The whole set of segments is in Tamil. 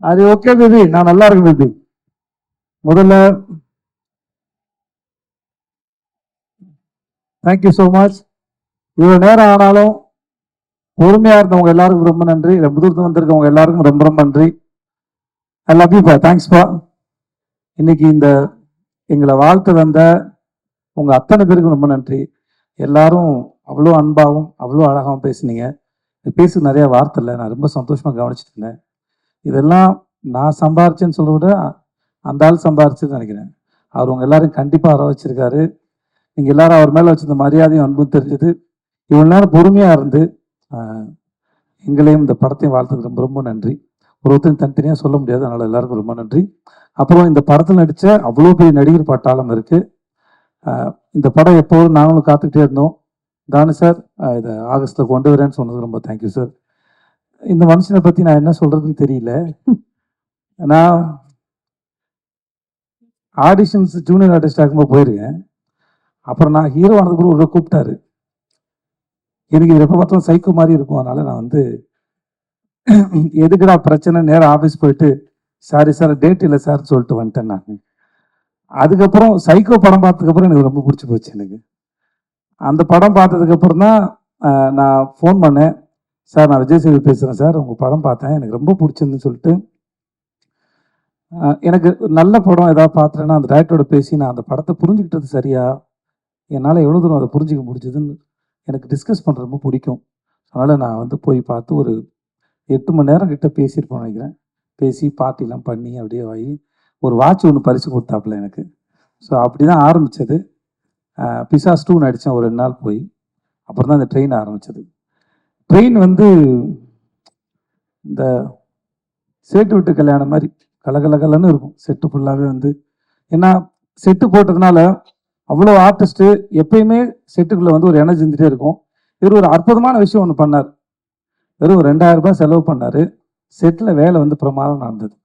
அது ஓகே பேபி, நான் நல்லா இருக்கேன் பேபி. முதல்ல தேங்க்யூ ஸோ மச். இவ்வளோ நேரம் ஆனாலும் பொறுமையா இருந்தவங்க எல்லாருக்கும் ரொம்ப நன்றி. புதுத்து வந்திருக்கவங்க எல்லாருக்கும் ரொம்ப ரொம்ப நன்றி. ஐ லவ் யூ பா, தேங்க்ஸ் பா. இன்னைக்கு இந்த எங்களை வாழ்த்து வந்த உங்க அத்தனை பேருக்கும் ரொம்ப நன்றி. எல்லாரும் அவ்வளோ அன்பாகவும் அவ்வளோ அழகாகவும் பேசுனீங்க. பேச நிறைய வார்த்தை இல்லை, நான் ரொம்ப சந்தோஷமா கவனிச்சுட்டு இருந்தேன். இதெல்லாம் நான் சம்பாரிச்சேன்னு சொல்ல விட அந்த ஆள் சம்பாரிச்சுன்னு நினைக்கிறேன். அவர் உங்க எல்லாரும் கண்டிப்பா வர வச்சிருக்காரு. நீங்க எல்லாரும் அவர் மேல வச்சிருந்த மரியாதையும் அன்பும் தெரிஞ்சது. இவ்வளவு நேரம் பொறுமையா இருந்து எங்களையும் இந்த படத்தையும் வாழ்த்துக்கு ரொம்ப ரொம்ப நன்றி. ஒருத்தரும் தனித்தனியாக சொல்ல முடியாது, அதனால எல்லாருக்கும் ரொம்ப நன்றி. அப்புறம் இந்த படத்தில் நடித்த அவ்வளோ பெரிய நடிகர் பட்டாளம் இருக்கு. இந்த படம் எப்போதும் நாங்களும் காத்துக்கிட்டே இருந்தோம். தானு சார் இதை ஆகஸ்ட்ல கொண்டு வரேன்னு சொன்னது ரொம்ப தேங்க்யூ சார். இந்த மனுஷனை பற்றி நான் என்ன சொல்றதுன்னு தெரியல. நான் ஆடிஷன்ஸ் ஜூனியர் ஆர்டிஸ்ட் ஆகும்போது போயிருக்கேன். அப்புறம் நான் ஹீரோ ஆனதுக்கு ஒரு கூப்பிட்டாரு. எனக்கு இது எப்போ பார்த்தாலும் சைக்கோ மாதிரி இருக்கும். அதனால நான் வந்து எதுக்குடா பிரச்சனை, நேரம் ஆஃபீஸ் போயிட்டு சாரி சார் டேட் இல்லை சார் சொல்லிட்டு வந்துட்டேன் நான். அதுக்கப்புறம் சைக்கோ படம் பார்த்ததுக்கப்புறம் எனக்கு ரொம்ப பிடிச்சி போச்சு. எனக்கு அந்த படம் பார்த்ததுக்கப்புறம் தான் நான் ஃபோன் பண்ணேன். சார் நான் விஜய் சேது பேசுகிறேன் சார், உங்கள் படம் பார்த்தேன் எனக்கு ரொம்ப பிடிச்சிருந்துன்னு சொல்லிட்டு. எனக்கு நல்ல படம் ஏதாவது பார்த்துட்டேன்னா அந்த டேரக்டரோட பேசி நான் அந்த படத்தை புரிஞ்சுக்கிட்டது சரியா, என்னால் எவ்வளோ தூரம் அதை புரிஞ்சிக்க முடிஞ்சதுன்னு எனக்கு டிஸ்கஸ் பண்ணுறது ரொம்ப பிடிக்கும். அதனால் நான் வந்து போய் பார்த்து ஒரு 8 மணி நேரம் கிட்ட பேசியிருப்போம் நினைக்கிறேன். பேசி பார்ட்டிலாம் பண்ணி அப்படியே வாங்கி ஒரு வாட்ச் ஒன்று பரிசு கொடுத்தாப்புல எனக்கு. ஸோ அப்படி தான் ஆரம்பித்தது. பிசாஸ் 2 நடித்தேன் ஒரு 2 நாள் போய். அப்புறம் தான் இந்த ட்ரெயின் ஆரம்பித்தது. ட்ரெயின் வந்து இந்த சேட்டு விட்டு கல்யாணம் மாதிரி கலகலகலன்னு இருக்கும். செட்டு ஃபுல்லாகவே வந்து ஏன்னா செட்டு போட்டதுனால அவ்வளோ ஆர்டிஸ்ட்டு எப்பயுமே செட்டுக்குள்ளே வந்து ஒரு எனர்ஜி இருந்துகிட்டே இருக்கும். இவர் ஒரு அற்புதமான விஷயம் ஒன்று பண்ணார். வெறும் 2000 ரூபாய் செலவு பண்ணார். செட்டில் வேலை வந்து பிரமாதம் நடந்தது.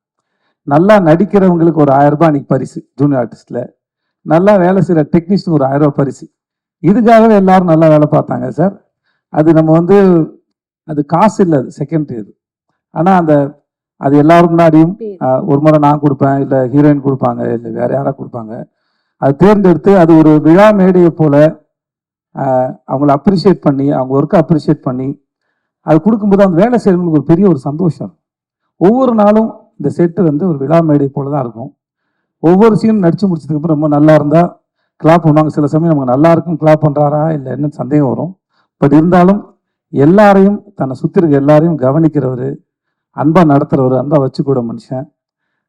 நல்லா நடிக்கிறவங்களுக்கு ஒரு 1000 ரூபாய் அன்றைக்கி பரிசு ஜூனியர் ஆர்டிஸ்டில். நல்லா வேலை செய்கிற டெக்னீஷியனுக்கு ஒரு 1000 ரூபாய் பரிசு. இதுக்காகவே எல்லாரும் நல்லா வேலை பார்த்தாங்க சார். அது நம்ம வந்து அது காசு இல்லை, அது செகண்டரி அது. ஆனால் அது எல்லாரும் முன்னாடியும் ஒரு முறை நான் கொடுப்பேன், இல்லை ஹீரோயின் கொடுப்பாங்க, இல்லை வேறு யாராவது கொடுப்பாங்க. அது தேர்ந்தெடுத்து அது ஒரு விழா மேடையை போல் அவங்கள அப்ரிஷியேட் பண்ணி, அவங்க ஒர்க்கை அப்ரிஷியேட் பண்ணி அது கொடுக்கும்போது அந்த வேலை செய்யறவங்களுக்கு ஒரு பெரிய ஒரு சந்தோஷம். ஒவ்வொரு நாளும் இந்த செட்டு வந்து ஒரு விழா மேடை போல தான் இருக்கும். ஒவ்வொரு சீனும் நடிச்சு முடிச்சதுக்கப்புறம் ரொம்ப நல்லா இருந்தால் கிளாப் பண்ணுவாங்க. சில சமயம் நமக்கு நல்லா இருக்கும் கிளாப் பண்ணுறாரா இல்லை என்ன சந்தேகம் வரும். பட் இருந்தாலும் எல்லாரையும் தன்னை சுற்றி இருக்க எல்லாரையும் கவனிக்கிறவர், அன்பாக நடத்துகிறவர், அன்பாக வச்சுக்கூட மனுஷன்,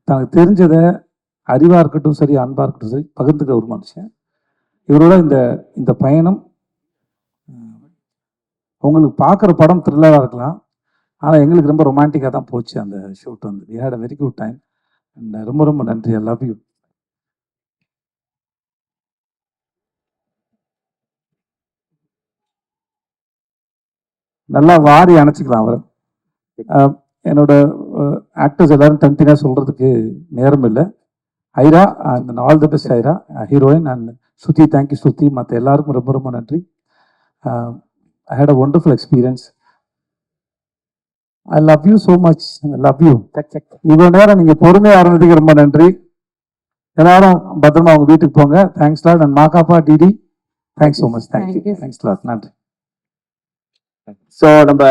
தனக்கு தெரிஞ்சதை அறிவாக இருக்கட்டும் சரி அன்பாக இருக்கட்டும் சரி பகிர்ந்துக்க ஒரு மனுஷன். இவரோட இந்த பயணம் உங்களுக்கு பார்க்குற படம் த்ரில்லராக இருக்கலாம், ஆனால் எங்களுக்கு ரொம்ப ரொமான்டிக்காக தான் போச்சு அந்த ஷூட் வந்து. We had a very good time. And ரொம்ப ரொம்ப நன்றி. I love you. நல்லா வாரி அணைச்சிக்கலாம் அவரை. என்னோட ஆக்டர்ஸ் எல்லாரும் தனித்தனியாக சொல்கிறதுக்கு நேரம் இல்லை. Aira and all the best Aira heroine. And Shruti, thank you Shruti. மற்ற எல்லாருக்கும் ரொம்ப ரொம்ப நன்றி. I had a wonderful experience. I love you so much. I love you. இவ்வளோ நேரம் நீங்கள் பொறுமையாக இருந்ததுக்கு ரொம்ப நன்றி. எல்லாரும் பத்திரமா அவங்க வீட்டுக்கு போங்க. Thanks lot. And Makapa DD, thanks so much. Thank you. Thanks lot. நன்றி. ஸோ நம்ம